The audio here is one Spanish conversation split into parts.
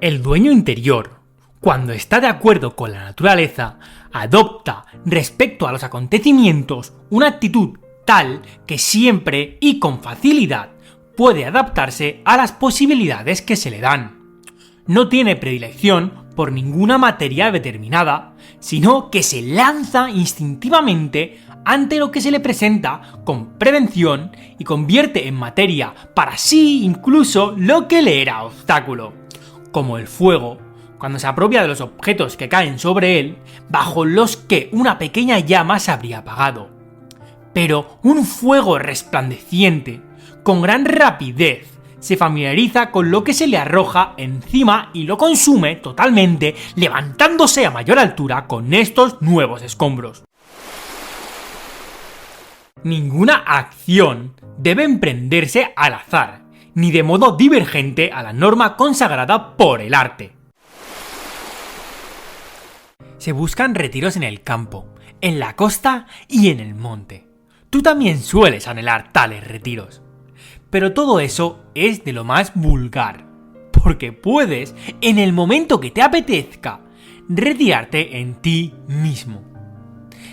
El dueño interior, cuando está de acuerdo con la naturaleza, adopta respecto a los acontecimientos una actitud tal que siempre y con facilidad puede adaptarse a las posibilidades que se le dan. No tiene predilección por ninguna materia determinada, sino que se lanza instintivamente ante lo que se le presenta con prevención y convierte en materia para sí incluso lo que le era obstáculo, como el fuego, cuando se apropia de los objetos que caen sobre él, bajo los que una pequeña llama se habría apagado. Pero un fuego resplandeciente, con gran rapidez, se familiariza con lo que se le arroja encima y lo consume totalmente, levantándose a mayor altura con estos nuevos escombros. Ninguna acción debe emprenderse al azar, ni de modo divergente a la norma consagrada por el arte. Se buscan retiros en el campo, en la costa y en el monte. Tú también sueles anhelar tales retiros. Pero todo eso es de lo más vulgar, porque puedes, en el momento que te apetezca, retirarte en ti mismo.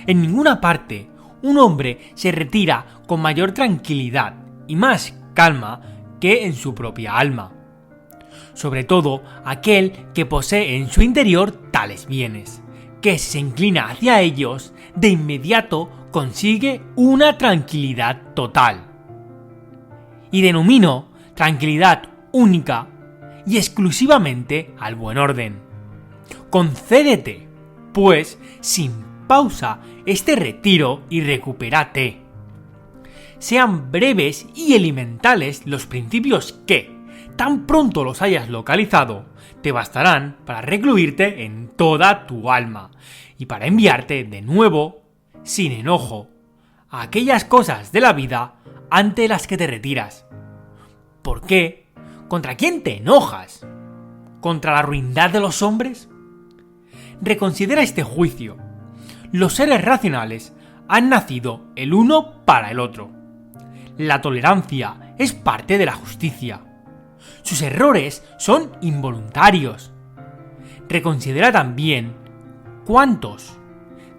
En ninguna parte un hombre se retira con mayor tranquilidad y más calma que en su propia alma. Sobre todo aquel que posee en su interior tales bienes, que si se inclina hacia ellos, de inmediato consigue una tranquilidad total. Y denomino tranquilidad única y exclusivamente al buen orden. Concédete, pues, sin pausa este retiro y recupérate. Sean breves y elementales los principios que, tan pronto los hayas localizado, te bastarán para recluirte en toda tu alma y para enviarte de nuevo, sin enojo, a aquellas cosas de la vida ante las que te retiras. ¿Por qué? ¿Contra quién te enojas? ¿Contra la ruindad de los hombres? Reconsidera este juicio. Los seres racionales han nacido el uno para el otro. La tolerancia es parte de la justicia. Sus errores son involuntarios. Reconsidera también cuántos,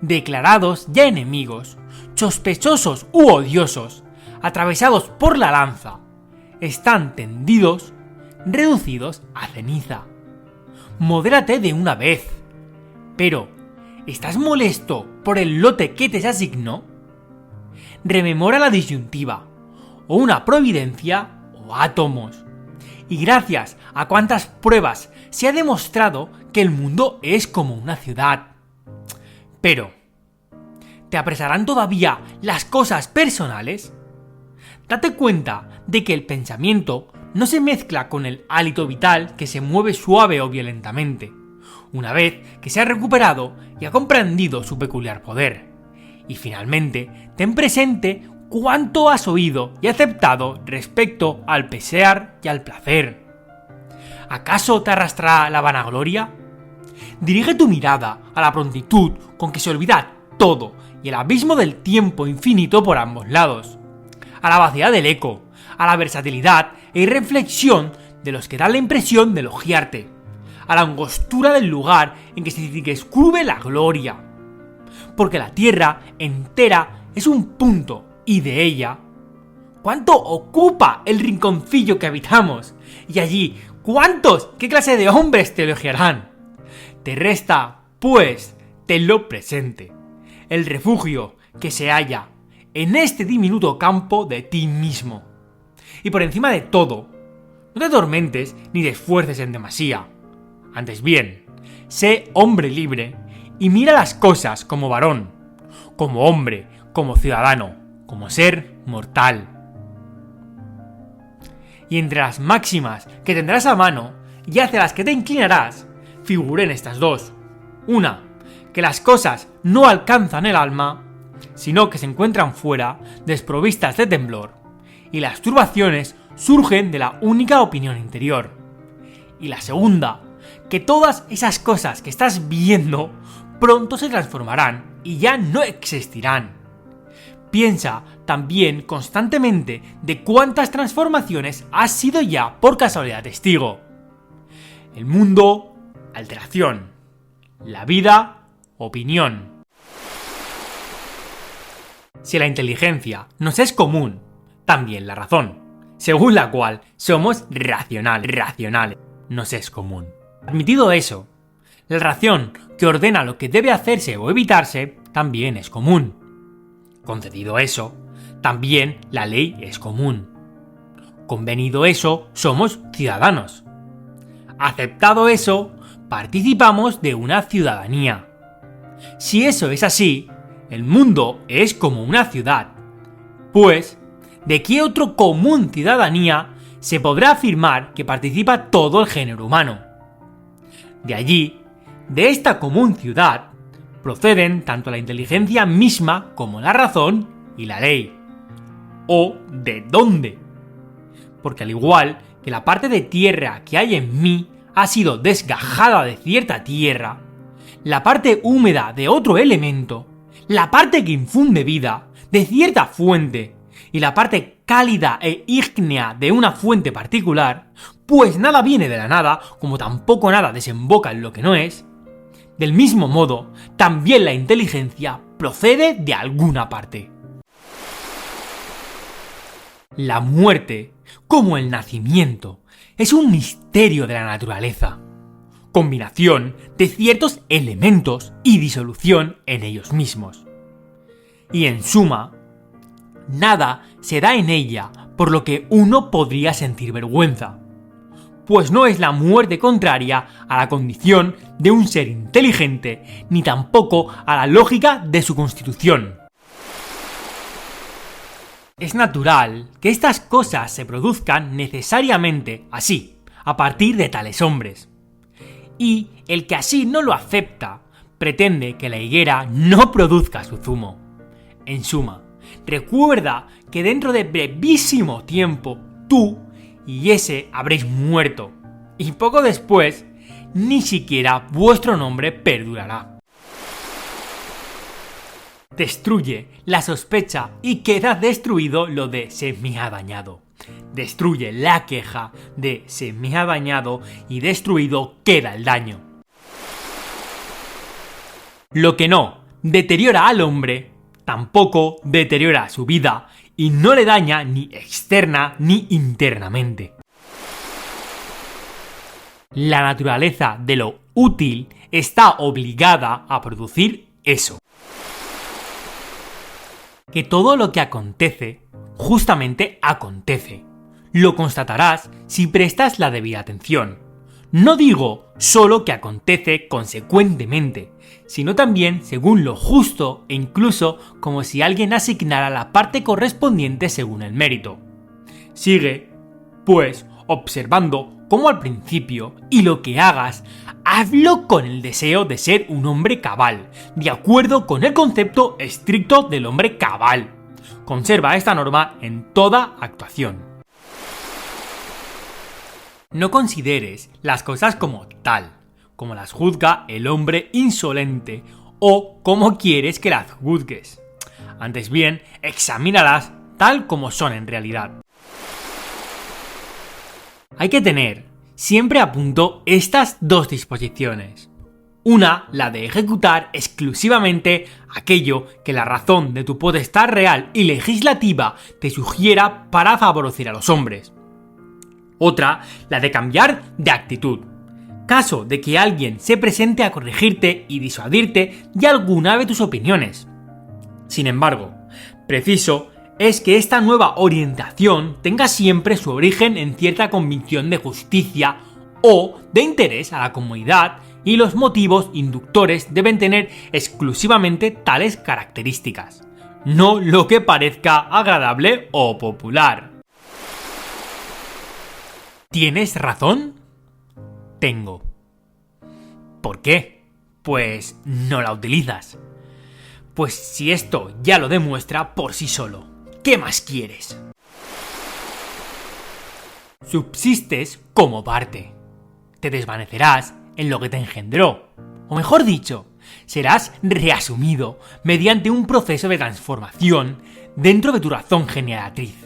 declarados ya enemigos, sospechosos u odiosos, atravesados por la lanza, están tendidos, reducidos a ceniza. Modérate de una vez. Pero, ¿estás molesto por el lote que te se asignó? Rememora la disyuntiva, o una providencia o átomos. Y gracias a cuántas pruebas se ha demostrado que el mundo es como una ciudad. Pero, ¿te apresarán todavía las cosas personales? Date cuenta de que el pensamiento no se mezcla con el hálito vital que se mueve suave o violentamente, una vez que se ha recuperado y ha comprendido su peculiar poder. Y finalmente, ten presente cuánto has oído y aceptado respecto al pesar y al placer. ¿Acaso te arrastrará la vanagloria? Dirige tu mirada a la prontitud con que se olvida todo y el abismo del tiempo infinito por ambos lados, a la vaciedad del eco, a la versatilidad e irreflexión de los que dan la impresión de elogiarte, a la angostura del lugar en que se descubre la gloria. Porque la tierra entera es un punto, y de ella, ¿cuánto ocupa el rinconcillo que habitamos? Y allí, ¿cuántos, qué clase de hombres te elogiarán? Te resta, pues, tenlo presente, el refugio que se halla en este diminuto campo de ti mismo. Y por encima de todo, no te atormentes ni te esfuerces en demasía. Antes bien, sé hombre libre y mira las cosas como varón, como hombre, como ciudadano, como ser mortal. Y entre las máximas que tendrás a mano y hacia las que te inclinarás, figuren estas dos. Una, que las cosas no alcanzan el alma, sino que se encuentran fuera, desprovistas de temblor, y las turbaciones surgen de la única opinión interior. Y la segunda, que todas esas cosas que estás viendo pronto se transformarán y ya no existirán. Piensa también constantemente de cuántas transformaciones has sido ya por casualidad testigo. El mundo, alteración. La vida, opinión. Si la inteligencia nos es común, también la razón, según la cual somos racionales, nos es común. Admitido eso, la razón que ordena lo que debe hacerse o evitarse también es común. Concedido eso, también la ley es común. Convenido eso, somos ciudadanos. Aceptado eso, participamos de una ciudadanía. Si eso es así, el mundo es como una ciudad. Pues, ¿de qué otro común ciudadanía se podrá afirmar que participa todo el género humano? De allí, de esta común ciudad, proceden tanto la inteligencia misma como la razón y la ley. ¿O de dónde? Porque al igual que la parte de tierra que hay en mí ha sido desgajada de cierta tierra, la parte húmeda de otro elemento, la parte que infunde vida de cierta fuente y la parte cálida e ígnea de una fuente particular, pues nada viene de la nada, como tampoco nada desemboca en lo que no es, del mismo modo, también la inteligencia procede de alguna parte. La muerte, como el nacimiento, es un misterio de la naturaleza, combinación de ciertos elementos y disolución en ellos mismos. Y en suma, nada se da en ella por lo que uno podría sentir vergüenza, pues no es la muerte contraria a la condición de un ser inteligente, ni tampoco a la lógica de su constitución. Es natural que estas cosas se produzcan necesariamente así, a partir de tales hombres. Y el que así no lo acepta, pretende que la higuera no produzca su zumo. En suma, recuerda que dentro de brevísimo tiempo tú y ese habréis muerto, y poco después ni siquiera vuestro nombre perdurará. Destruye la sospecha y queda destruido lo de se me ha dañado. Destruye la queja de se me ha dañado y destruido queda el daño. Lo que no deteriora al hombre, tampoco deteriora su vida y no le daña ni externa ni internamente. La naturaleza de lo útil está obligada a producir eso. Que todo lo que acontece, justamente acontece. Lo constatarás si prestas la debida atención. No digo solo que acontece consecuentemente, sino también según lo justo e incluso como si alguien asignara la parte correspondiente según el mérito. Sigue, pues, observando cómo al principio, y lo que hagas, hazlo con el deseo de ser un hombre cabal, de acuerdo con el concepto estricto del hombre cabal. Conserva esta norma en toda actuación. No consideres las cosas como tal, como las juzga el hombre insolente o como quieres que las juzgues. Antes bien, examínalas tal como son en realidad. Hay que tener siempre a punto estas dos disposiciones. Una, la de ejecutar exclusivamente aquello que la razón de tu potestad real y legislativa te sugiera para favorecer a los hombres. Otra, la de cambiar de actitud, caso de que alguien se presente a corregirte y disuadirte de alguna de tus opiniones. Sin embargo, preciso es que esta nueva orientación tenga siempre su origen en cierta convicción de justicia o de interés a la comunidad, y los motivos inductores deben tener exclusivamente tales características, no lo que parezca agradable o popular. ¿Tienes razón? Tengo. ¿Por qué? Pues no la utilizas. Pues si esto ya lo demuestra por sí solo, ¿qué más quieres? Subsistes como parte. Te desvanecerás en lo que te engendró. O mejor dicho, serás reasumido mediante un proceso de transformación dentro de tu razón generatriz.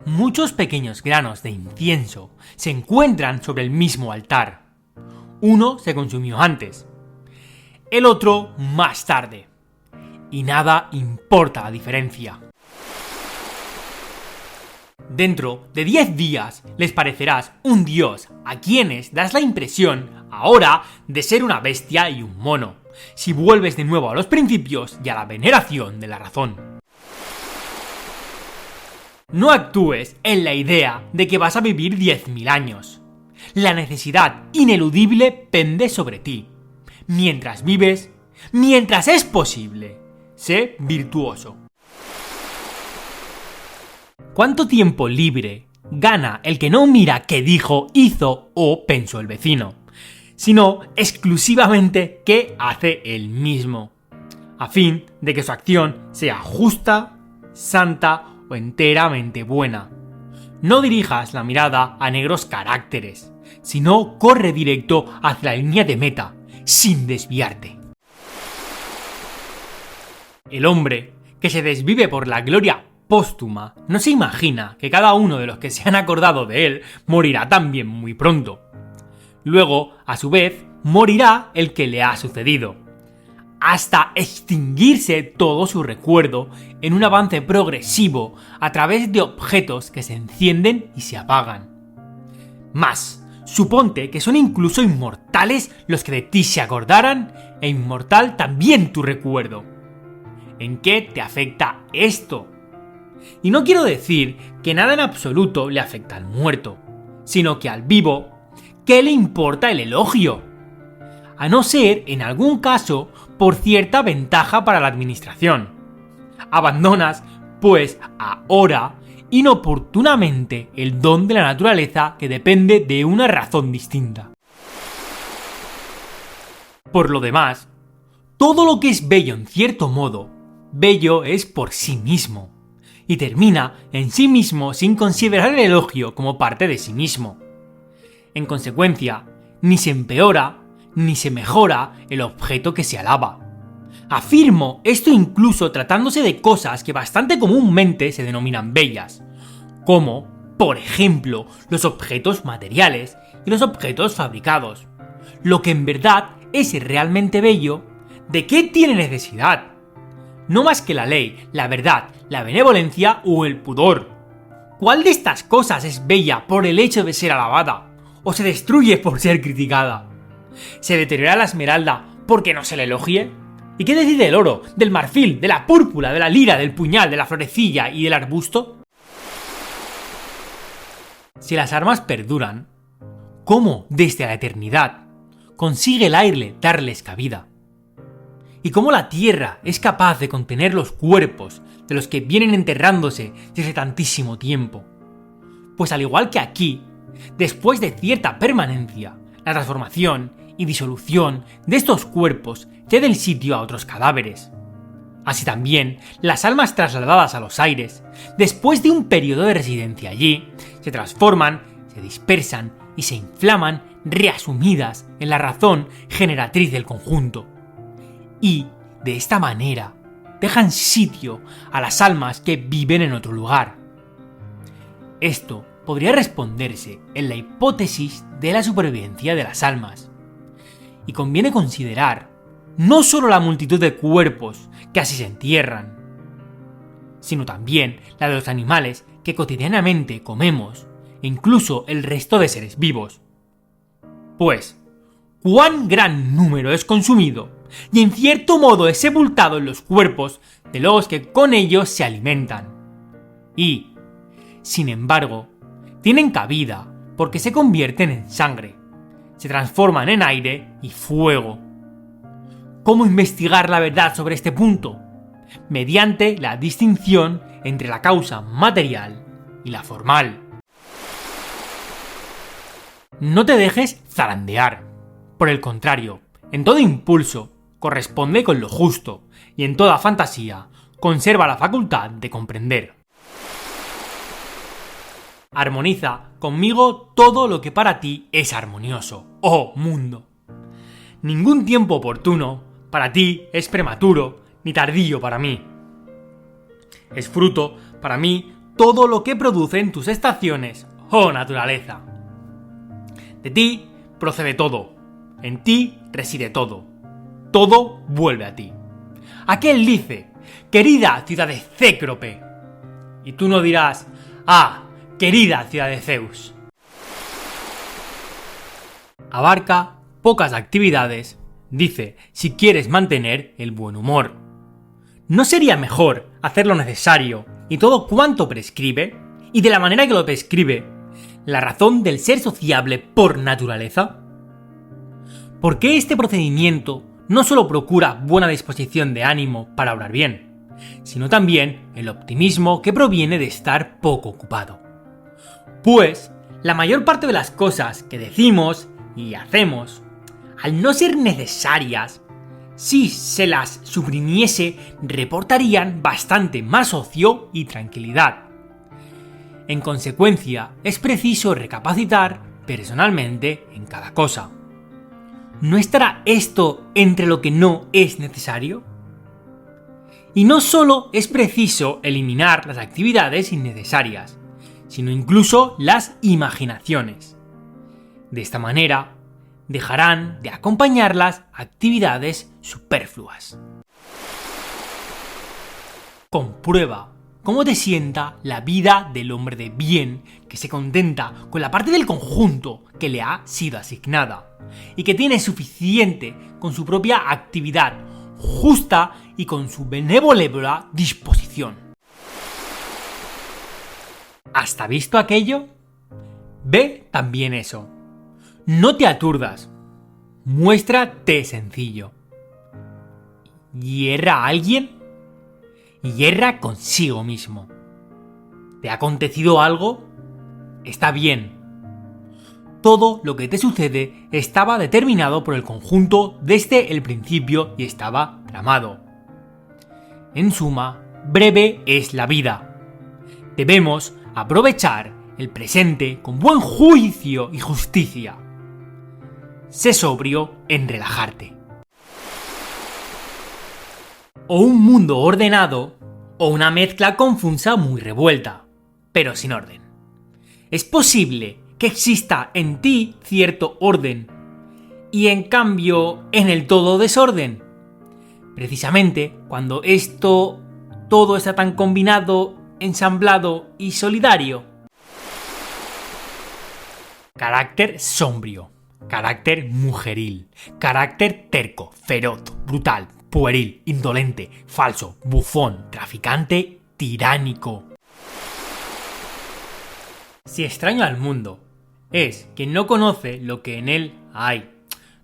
Muchos pequeños granos de incienso se encuentran sobre el mismo altar. Uno se consumió antes, el otro más tarde. Y nada importa la diferencia. Dentro de 10 días les parecerás un dios a quienes das la impresión ahora de ser una bestia y un mono, si vuelves de nuevo a los principios y a la veneración de la razón. No actúes en la idea de que vas a vivir 10.000 años. La necesidad ineludible pende sobre ti. Mientras vives, mientras es posible, sé virtuoso. ¿Cuánto tiempo libre gana el que no mira qué dijo, hizo o pensó el vecino, sino exclusivamente qué hace él mismo, a fin de que su acción sea justa, santa o enteramente buena? No dirijas la mirada a negros caracteres, sino corre directo hacia la línea de meta, sin desviarte. El hombre que se desvive por la gloria póstuma no se imagina que cada uno de los que se han acordado de él morirá también muy pronto. Luego, a su vez, morirá el que le ha sucedido, hasta extinguirse todo su recuerdo en un avance progresivo a través de objetos que se encienden y se apagan. Más, suponte que son incluso inmortales los que de ti se acordaran, e inmortal también tu recuerdo. ¿En qué te afecta esto? Y no quiero decir que nada en absoluto le afecta al muerto, sino que al vivo, ¿qué le importa el elogio? A no ser, en algún caso, por cierta ventaja para la administración. Abandonas, pues, ahora, inoportunamente, el don de la naturaleza que depende de una razón distinta. Por lo demás, todo lo que es bello en cierto modo, bello es por sí mismo, y termina en sí mismo sin considerar el elogio como parte de sí mismo. En consecuencia, ni se empeora ni se mejora el objeto que se alaba. Afirmo esto incluso tratándose de cosas que bastante comúnmente se denominan bellas, como, por ejemplo, los objetos materiales y los objetos fabricados. Lo que en verdad es realmente bello, ¿de qué tiene necesidad? No más que la ley, la verdad, la benevolencia o el pudor. ¿Cuál de estas cosas es bella por el hecho de ser alabada? ¿O se destruye por ser criticada? ¿Se deteriora la esmeralda porque no se le elogie? ¿Y qué decide del oro, del marfil, de la púrpura, de la lira, del puñal, de la florecilla y del arbusto? Si las armas perduran, ¿cómo desde la eternidad consigue el aire darles cabida? ¿Y cómo la tierra es capaz de contener los cuerpos de los que vienen enterrándose desde tantísimo tiempo? Pues al igual que aquí, después de cierta permanencia, la transformación y disolución de estos cuerpos cede el sitio a otros cadáveres. Así también, las almas trasladadas a los aires, después de un periodo de residencia allí, se transforman, se dispersan y se inflaman reasumidas en la razón generatriz del conjunto. Y, de esta manera, dejan sitio a las almas que viven en otro lugar. Esto podría responderse en la hipótesis de la supervivencia de las almas. Y conviene considerar no solo la multitud de cuerpos que así se entierran, sino también la de los animales que cotidianamente comemos e incluso el resto de seres vivos. Pues, ¿cuán gran número es consumido y en cierto modo es sepultado en los cuerpos de los que con ellos se alimentan? Y, sin embargo, tienen cabida porque se convierten en sangre, se transforman en aire y fuego. ¿Cómo investigar la verdad sobre este punto? Mediante la distinción entre la causa material y la formal. No te dejes zarandear. Por el contrario, en todo impulso, corresponde con lo justo, y en toda fantasía, conserva la facultad de comprender. Armoniza conmigo todo lo que para ti es armonioso, oh mundo. Ningún tiempo oportuno para ti es prematuro ni tardío para mí. Es fruto para mí todo lo que producen tus estaciones, oh naturaleza. De ti procede todo, en ti reside todo, todo vuelve a ti. Aquel dice, querida ciudad de Cécrope, y tú no dirás, ah, querida ciudad de Zeus. Abarca pocas actividades, dice, si quieres mantener el buen humor. ¿No sería mejor hacer lo necesario y todo cuanto prescribe, y de la manera que lo prescribe, la razón del ser sociable por naturaleza? ¿Por qué este procedimiento no solo procura buena disposición de ánimo para obrar bien, sino también el optimismo que proviene de estar poco ocupado? Pues, la mayor parte de las cosas que decimos y hacemos, al no ser necesarias, si se las suprimiese, reportarían bastante más ocio y tranquilidad. En consecuencia, es preciso recapacitar personalmente en cada cosa. ¿No estará esto entre lo que no es necesario? Y no solo es preciso eliminar las actividades innecesarias, sino incluso las imaginaciones. De esta manera, dejarán de acompañarlas actividades superfluas. Comprueba cómo te sienta la vida del hombre de bien que se contenta con la parte del conjunto que le ha sido asignada y que tiene suficiente con su propia actividad justa y con su benévola disposición. ¿Hasta visto aquello? Ve también eso. No te aturdas. Muéstrate sencillo. ¿Hierra a alguien? Hierra consigo mismo. ¿Te ha acontecido algo? Está bien. Todo lo que te sucede estaba determinado por el conjunto desde el principio y estaba tramado. En suma, breve es la vida. Debemos aprovechar el presente con buen juicio y justicia. Sé sobrio en relajarte. O un mundo ordenado, o una mezcla confusa muy revuelta, pero sin orden. Es posible que exista en ti cierto orden, y en cambio en el todo desorden. Precisamente cuando todo está tan combinado, ensamblado y solidario. Carácter sombrío. Carácter mujeril, carácter terco, feroz, brutal, pueril, indolente, falso, bufón, traficante, tiránico. Si extraño al mundo es quien no conoce lo que en él hay,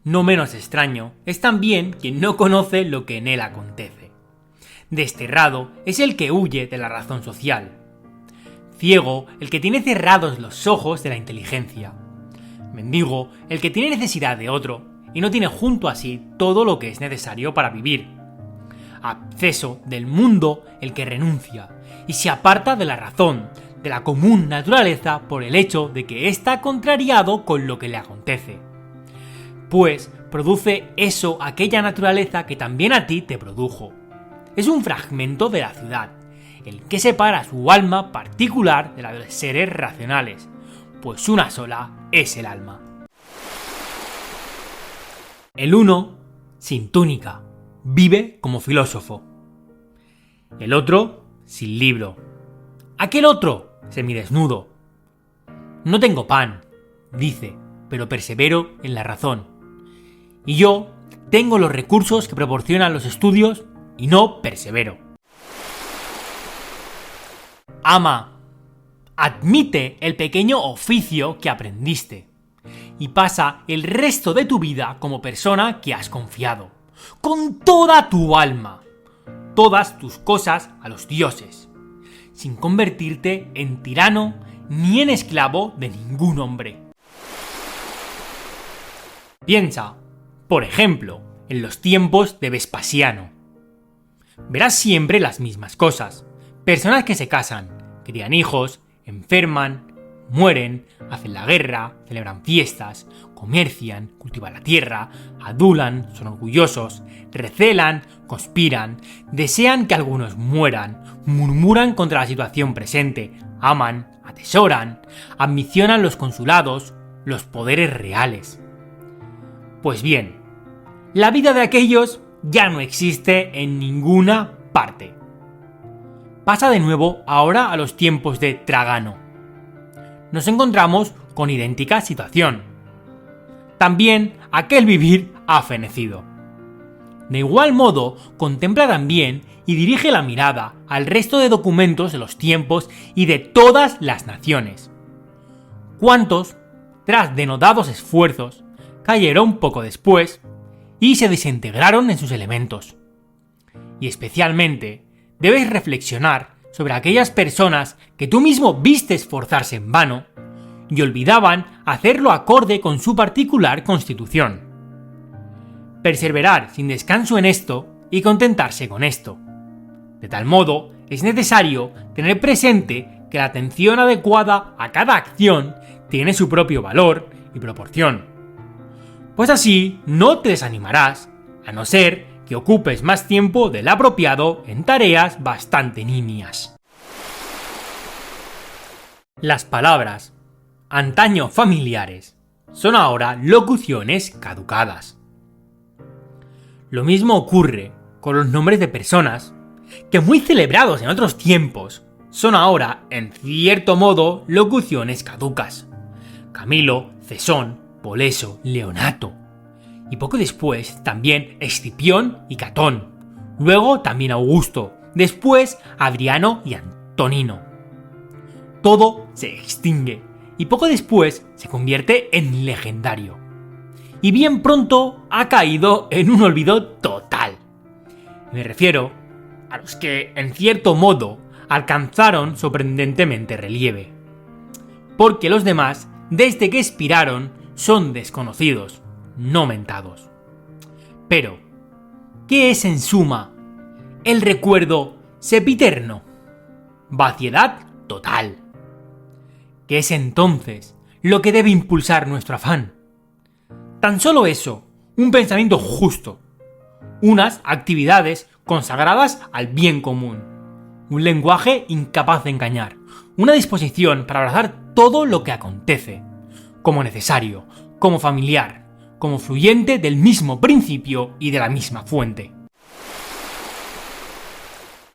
no menos extraño es también quien no conoce lo que en él acontece. Desterrado es el que huye de la razón social. Ciego el que tiene cerrados los ojos de la inteligencia. Mendigo el que tiene necesidad de otro y no tiene junto a sí todo lo que es necesario para vivir. Absceso del mundo el que renuncia y se aparta de la razón, de la común naturaleza por el hecho de que está contrariado con lo que le acontece. Pues produce eso aquella naturaleza que también a ti te produjo. Es un fragmento de la ciudad, el que separa su alma particular de la de los seres racionales, pues una sola es el alma. El uno, sin túnica, vive como filósofo. El otro, sin libro. Aquel otro, semidesnudo. No tengo pan, dice, pero persevero en la razón. Y yo tengo los recursos que proporcionan los estudios y no persevero. Ama. Admite el pequeño oficio que aprendiste y pasa el resto de tu vida como persona que has confiado, con toda tu alma, todas tus cosas a los dioses, sin convertirte en tirano ni en esclavo de ningún hombre. Piensa, por ejemplo, en los tiempos de Vespasiano. Verás siempre las mismas cosas: personas que se casan, crían hijos, enferman, mueren, hacen la guerra, celebran fiestas, comercian, cultivan la tierra, adulan, son orgullosos, recelan, conspiran, desean que algunos mueran, murmuran contra la situación presente, aman, atesoran, ambicionan los consulados, los poderes reales. Pues bien, la vida de aquellos ya no existe en ninguna parte. Pasa de nuevo ahora a los tiempos de Tragano. Nos encontramos con idéntica situación. También aquel vivir ha fenecido. De igual modo, contempla también y dirige la mirada al resto de documentos de los tiempos y de todas las naciones. ¿Cuántos, tras denodados esfuerzos, cayeron poco después y se desintegraron en sus elementos? Y especialmente, debes reflexionar sobre aquellas personas que tú mismo viste esforzarse en vano y olvidaban hacerlo acorde con su particular constitución. Perseverar sin descanso en esto y contentarse con esto. De tal modo, es necesario tener presente que la atención adecuada a cada acción tiene su propio valor y proporción. Pues así no te desanimarás, a no ser que ocupes más tiempo del apropiado en tareas bastante nimias. Las palabras, antaño familiares, son ahora locuciones caducadas. Lo mismo ocurre con los nombres de personas que, muy celebrados en otros tiempos, son ahora, en cierto modo, locuciones caducas. Camilo, Cesón, Poleso, Leonato. Y poco después también Escipión y Catón. Luego también Augusto. Después Adriano y Antonino. Todo se extingue y poco después se convierte en legendario. Y bien pronto ha caído en un olvido total. Me refiero a los que, en cierto modo, alcanzaron sorprendentemente relieve. Porque los demás, desde que expiraron, son desconocidos, no mentados. Pero, ¿qué es en suma el recuerdo sempiterno? Vaciedad total. ¿Qué es entonces lo que debe impulsar nuestro afán? Tan solo eso, un pensamiento justo, unas actividades consagradas al bien común, un lenguaje incapaz de engañar, una disposición para abrazar todo lo que acontece, como necesario, como familiar, como fluyente del mismo principio y de la misma fuente.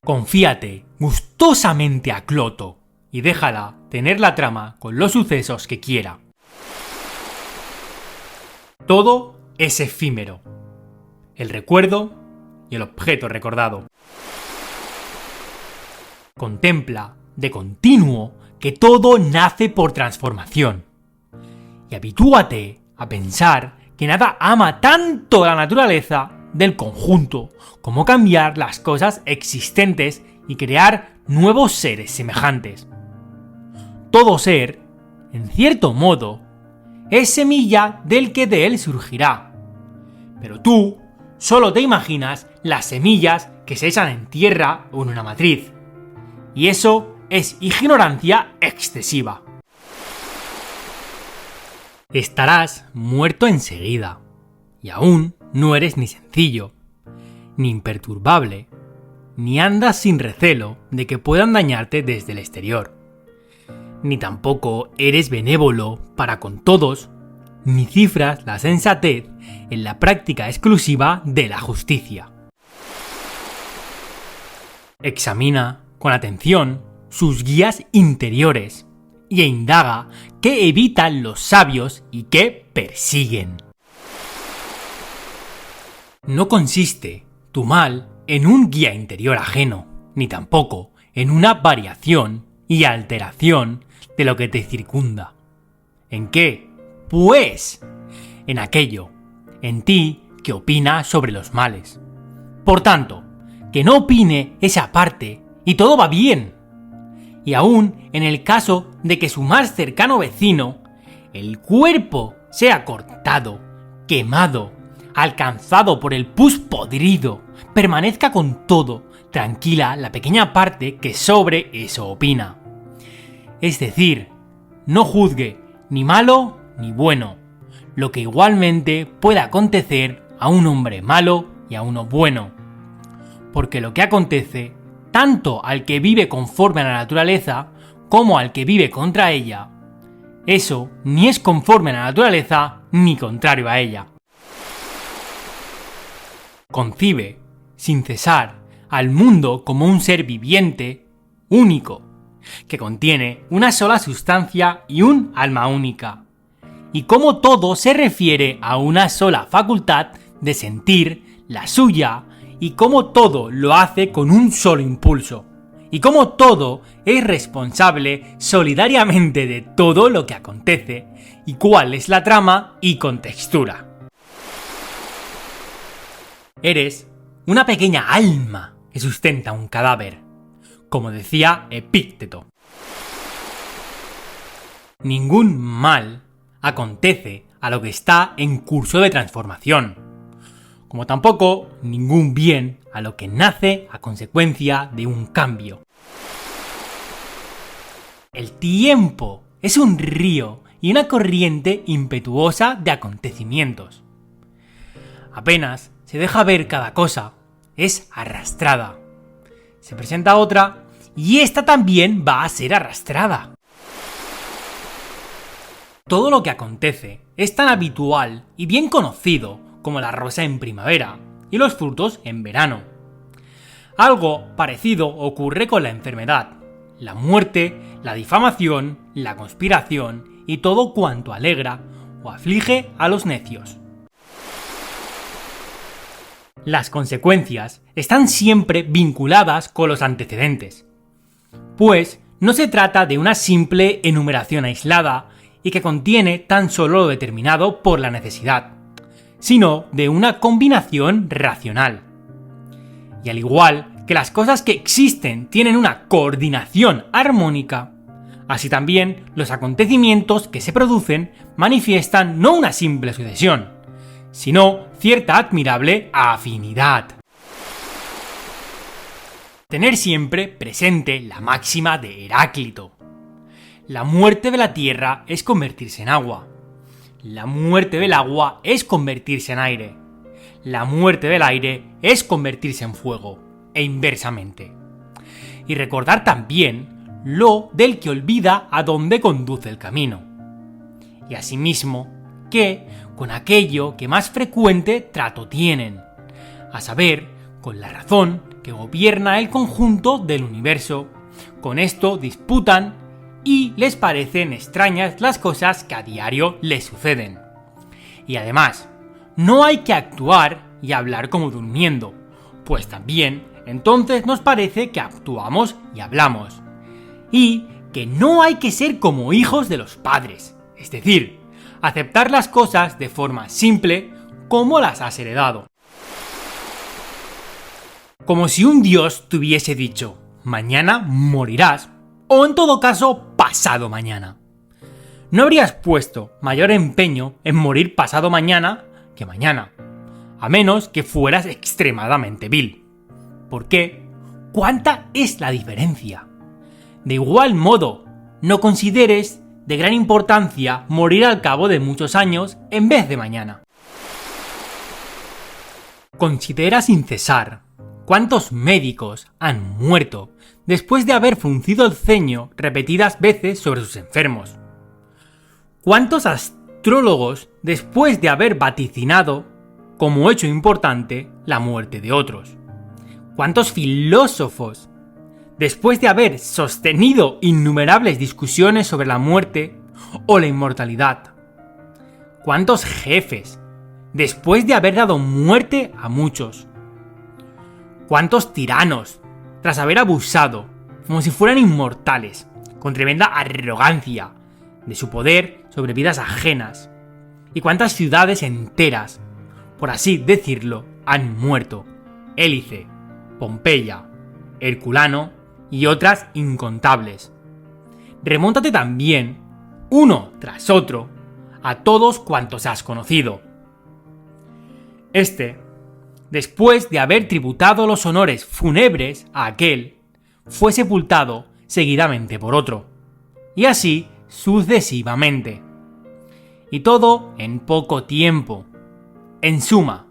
Confíate gustosamente a Cloto y déjala tener la trama con los sucesos que quiera. Todo es efímero, el recuerdo y el objeto recordado. Contempla de continuo que todo nace por transformación y habitúate a pensar que nada ama tanto la naturaleza del conjunto como cambiar las cosas existentes y crear nuevos seres semejantes. Todo ser, en cierto modo, es semilla del que de él surgirá. Pero tú solo te imaginas las semillas que se echan en tierra o en una matriz. Y eso es ignorancia excesiva. Estarás muerto enseguida. Y aún no eres ni sencillo, ni imperturbable, ni andas sin recelo de que puedan dañarte desde el exterior. Ni tampoco eres benévolo para con todos, ni cifras la sensatez en la práctica exclusiva de la justicia. Examina con atención sus guías interiores e indaga qué evitan los sabios y qué persiguen. No consiste tu mal en un guía interior ajeno, ni tampoco en una variación y alteración de lo que te circunda. ¿En qué? Pues en aquello, en ti que opina sobre los males. Por tanto, que no opine esa parte y todo va bien. Y aún en el caso de que su más cercano vecino, el cuerpo, sea cortado, quemado, alcanzado por el pus podrido, permanezca con todo, tranquila la pequeña parte que sobre eso opina. Es decir, no juzgue ni malo ni bueno, lo que igualmente puede acontecer a un hombre malo y a uno bueno, porque lo que acontece tanto al que vive conforme a la naturaleza como al que vive contra ella, eso ni es conforme a la naturaleza ni contrario a ella. Concibe, sin cesar, al mundo como un ser viviente, único, que contiene una sola sustancia y un alma única, y como todo se refiere a una sola facultad de sentir, la suya, y como todo lo hace con un solo impulso, y como todo es responsable solidariamente de todo lo que acontece, y cuál es la trama y contextura. Eres una pequeña alma que sustenta un cadáver, como decía Epícteto. Ningún mal acontece a lo que está en curso de transformación, como tampoco ningún bien a lo que nace a consecuencia de un cambio. El tiempo es un río y una corriente impetuosa de acontecimientos. Apenas se deja ver cada cosa, es arrastrada. Se presenta otra y esta también va a ser arrastrada. Todo lo que acontece es tan habitual y bien conocido como la rosa en primavera y los frutos en verano. Algo parecido ocurre con la enfermedad, la muerte, la difamación, la conspiración y todo cuanto alegra o aflige a los necios. Las consecuencias están siempre vinculadas con los antecedentes, pues no se trata de una simple enumeración aislada y que contiene tan solo lo determinado por la necesidad, sino de una combinación racional. Y al igual que las cosas que existen tienen una coordinación armónica, así también los acontecimientos que se producen manifiestan no una simple sucesión, sino cierta admirable afinidad. Tener siempre presente la máxima de Heráclito. La muerte de la tierra es convertirse en agua. La muerte del agua es convertirse en aire. La muerte del aire es convertirse en fuego, e inversamente. Y recordar también lo del que olvida a dónde conduce el camino. Y asimismo, que con aquello que más frecuente trato tienen, a saber, con la razón que gobierna el conjunto del universo. Con esto disputan y les parecen extrañas las cosas que a diario les suceden. Y además, no hay que actuar y hablar como durmiendo, pues también entonces nos parece que actuamos y hablamos. Y que no hay que ser como hijos de los padres, es decir, aceptar las cosas de forma simple como las has heredado. Como si un dios te hubiese dicho, mañana morirás, o en todo caso, pasado mañana. No habrías puesto mayor empeño en morir pasado mañana que mañana, a menos que fueras extremadamente vil. ¿Por qué? ¿Cuánta es la diferencia? De igual modo, no consideres de gran importancia morir al cabo de muchos años en vez de mañana. Considera sin cesar cuántos médicos han muerto después de haber fruncido el ceño repetidas veces sobre sus enfermos. ¿Cuántos astrólogos después de haber vaticinado, como hecho importante, la muerte de otros? ¿Cuántos filósofos, después de haber sostenido innumerables discusiones sobre la muerte o la inmortalidad? ¿Cuántos jefes, después de haber dado muerte a muchos? ¿Cuántos tiranos, tras haber abusado, como si fueran inmortales, con tremenda arrogancia, de su poder sobre vidas ajenas? ¿Y cuántas ciudades enteras, por así decirlo, han muerto? Hélice, Pompeya, Herculano y otras incontables. Remóntate también, uno tras otro, a todos cuantos has conocido. Después de haber tributado los honores fúnebres a aquel, fue sepultado seguidamente por otro, y así sucesivamente. Y todo en poco tiempo. En suma,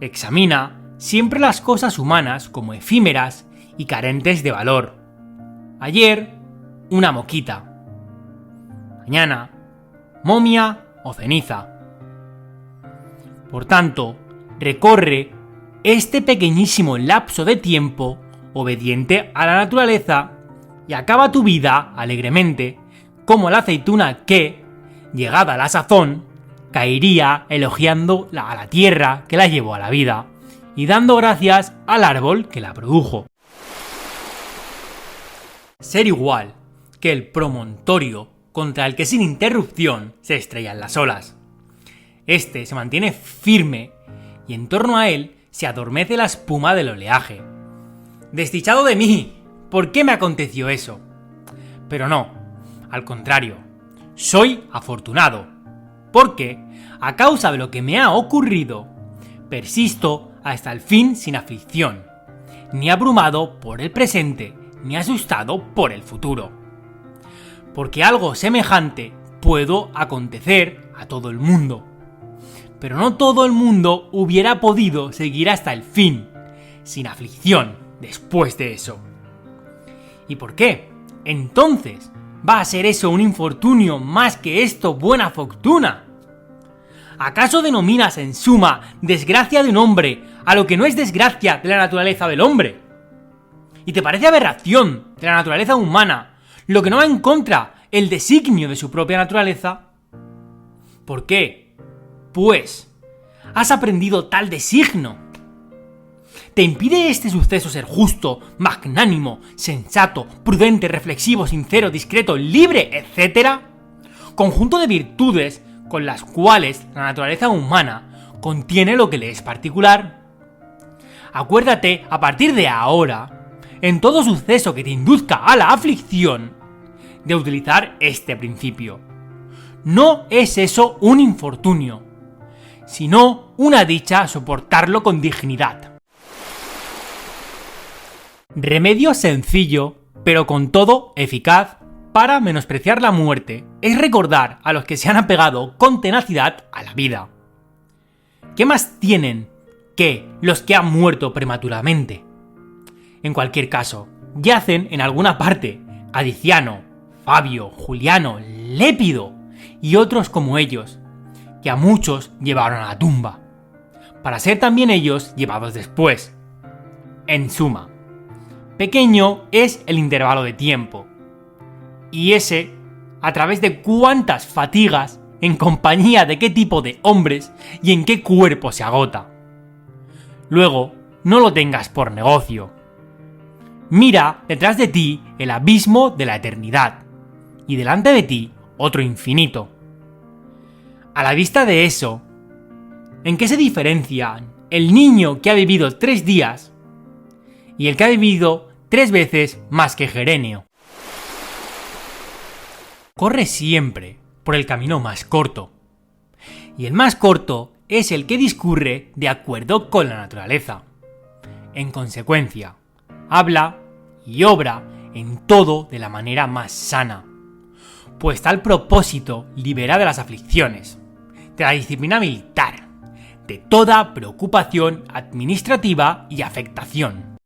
examina siempre las cosas humanas como efímeras y carentes de valor. Ayer, una moquita. Mañana, momia o ceniza. Por tanto, recorre este pequeñísimo lapso de tiempo obediente a la naturaleza y acaba tu vida alegremente como la aceituna que, llegada la sazón, caería elogiando a la tierra que la llevó a la vida y dando gracias al árbol que la produjo. Ser igual que el promontorio contra el que sin interrupción se estrellan las olas. Este se mantiene firme y en torno a él se adormece la espuma del oleaje. ¡Desdichado de mí! ¿Por qué me aconteció eso? Pero no, al contrario, soy afortunado, porque, a causa de lo que me ha ocurrido, persisto hasta el fin sin aflicción, ni abrumado por el presente, ni asustado por el futuro. Porque algo semejante pudo acontecer a todo el mundo. Pero no todo el mundo hubiera podido seguir hasta el fin, sin aflicción, después de eso. ¿Y por qué? Entonces, ¿va a ser eso un infortunio más que esto buena fortuna? ¿Acaso denominas en suma desgracia de un hombre a lo que no es desgracia de la naturaleza del hombre? ¿Y te parece aberración de la naturaleza humana lo que no va en contra el designio de su propia naturaleza? ¿Por qué? Pues, has aprendido tal designo. ¿Te impide este suceso ser justo, magnánimo, sensato, prudente, reflexivo, sincero, discreto, libre, etc.? Conjunto de virtudes con las cuales la naturaleza humana contiene lo que le es particular. Acuérdate, a partir de ahora, en todo suceso que te induzca a la aflicción, de utilizar este principio. No es eso un infortunio, sino una dicha soportarlo con dignidad. Remedio sencillo, pero con todo eficaz, para menospreciar la muerte, es recordar a los que se han apegado con tenacidad a la vida. ¿Qué más tienen que los que han muerto prematuramente? En cualquier caso, yacen en alguna parte Adiciano, Fabio, Juliano, Lépido y otros como ellos, que a muchos llevaron a la tumba, para ser también ellos llevados después. En suma, pequeño es el intervalo de tiempo, y ese, a través de cuántas fatigas, en compañía de qué tipo de hombres y en qué cuerpo se agota. Luego, no lo tengas por negocio. Mira detrás de ti el abismo de la eternidad, y delante de ti otro infinito. A la vista de eso, ¿en qué se diferencian el niño que ha vivido 3 días y el que ha vivido 3 veces más que Gerenio? Corre siempre por el camino más corto, y el más corto es el que discurre de acuerdo con la naturaleza. En consecuencia, habla y obra en todo de la manera más sana, pues tal propósito libera de las aflicciones, de la disciplina militar, de toda preocupación administrativa y afectación.